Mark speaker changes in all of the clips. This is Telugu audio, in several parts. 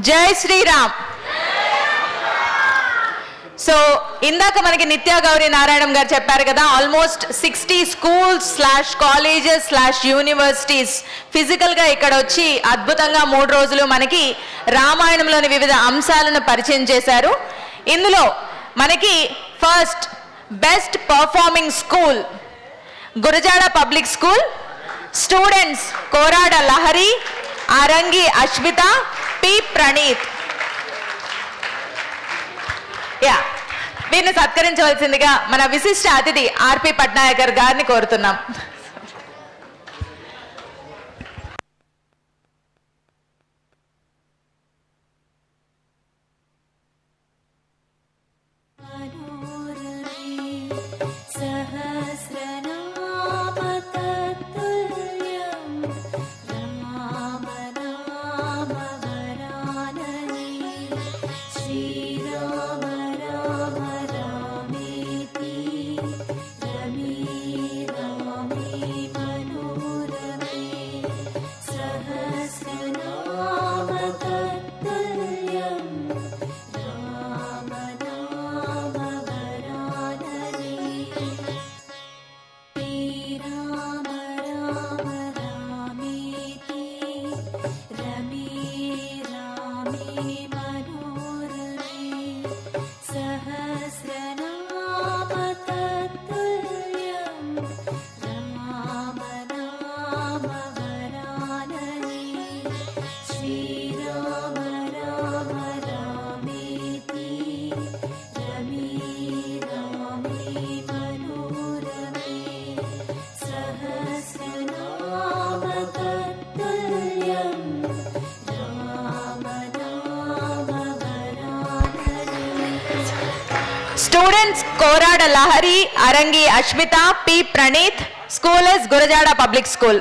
Speaker 1: జై శ్రీరామ్. సో ఇందాక మనకి నిత్యా గౌరీ నారాయణం గారు చెప్పారు కదా, ఆల్మోస్ట్ 60 స్కూల్స్ కాలేజెస్ యూనివర్సిటీస్ ఫిజికల్గా ఇక్కడ వచ్చి అద్భుతంగా 3 రోజులు మనకి రామాయణంలోని వివిధ అంశాలను పరిచయం చేశారు. ఇందులో మనకి first best performing school Gurajada public school, students Korada Lahari, Arangi Ashwitha, P Praneeth. వీరిని సత్కరించవలసిందిగా మన విశిష్ట అతిథి ఆర్పి పట్నాయకర్ గారిని కోరుతున్నాం. Students Korada Lahari, Arangi Ashmita, P Pranith, School is Gurajada Public School.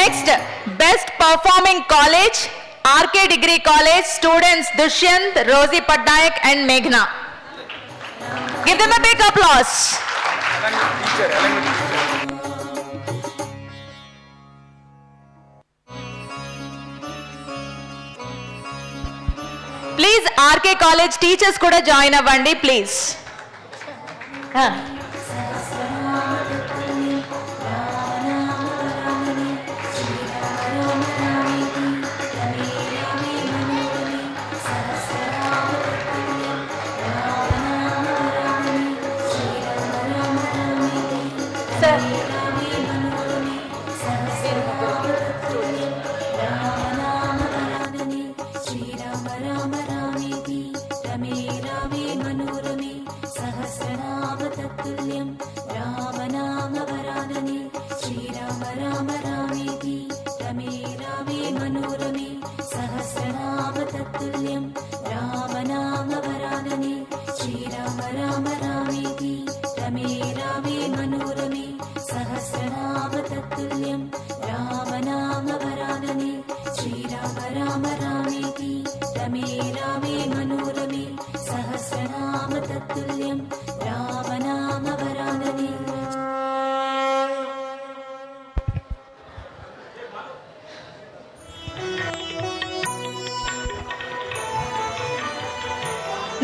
Speaker 1: Next, Best Performing College, RK Degree College, students Dushyant, Rosie Patnaik and Meghna. Give them a big applause. Please, RK College teachers kuda join avandi, please.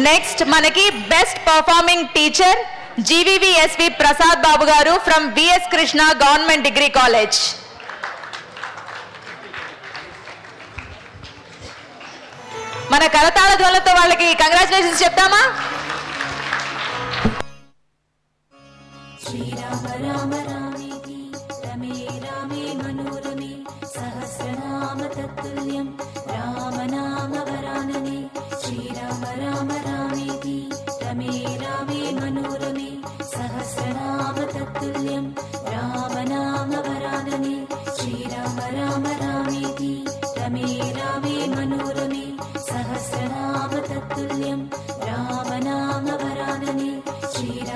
Speaker 1: Next, manaki Best Performing Teacher, GVVSV Prasad Babu Garu from VS Krishna Government Degree College. మన కరతాళ ధ్వనులతో వాళ్ళకి కంగ్రాచులేషన్స్ చెప్తామా? శ్రీరామ రామ రామేతి రమే రామే మనోరమే సహస్రనామ తత్తుల్యం రామనామ వరాననే శ్రీరామ రామ రామేతి రమే రామే మనోరమే సహస్రనామ తత్తుల్యం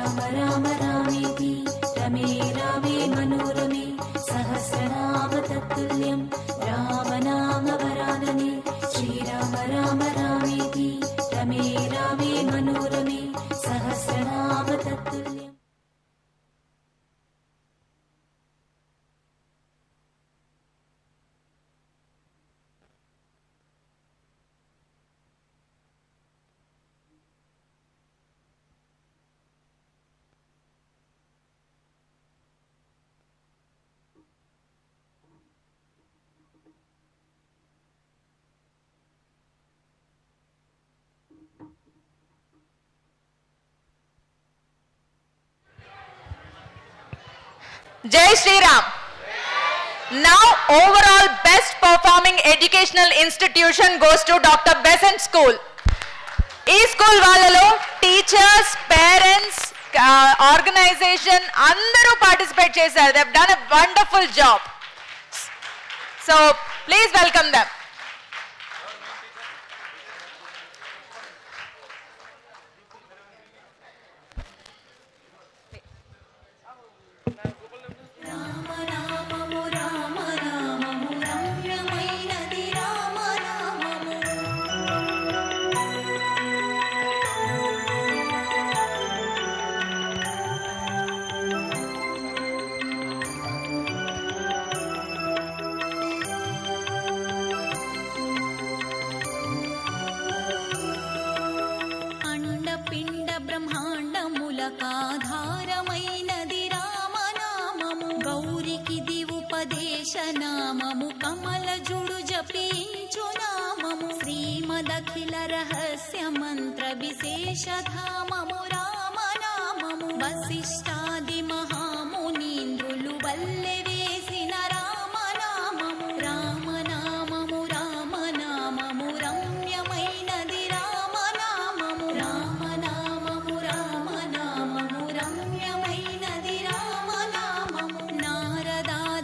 Speaker 2: శ్రీరామ రామ రామేతి రమే రామే మనోరమే సహస్రనామ తత్తుల్యం రామనామ వరాననే శ్రీరామ రామ రామేతి రమే రామే మనోరమే సహస్రనామ తత్తుల్యం.
Speaker 1: Jai Shri Ram. Now overall best performing educational institution goes to Dr. Besant School. ఈ స్కూల్ వాళ్ళలో టీచర్స్, పేరెంట్స్, ఆర్గనైజేషన్ అందరూ పార్టిసిపేట్ చేశారు. They have done a wonderful job. So please welcome them.
Speaker 2: ఆధారమైనది రామనామము గౌరికి దివుపదేశనామము కమలజుడు జపించు నామము శ్రీమదఖిల రహస్య మంత్ర విశేషధామము రామనామము వశిష్ఠ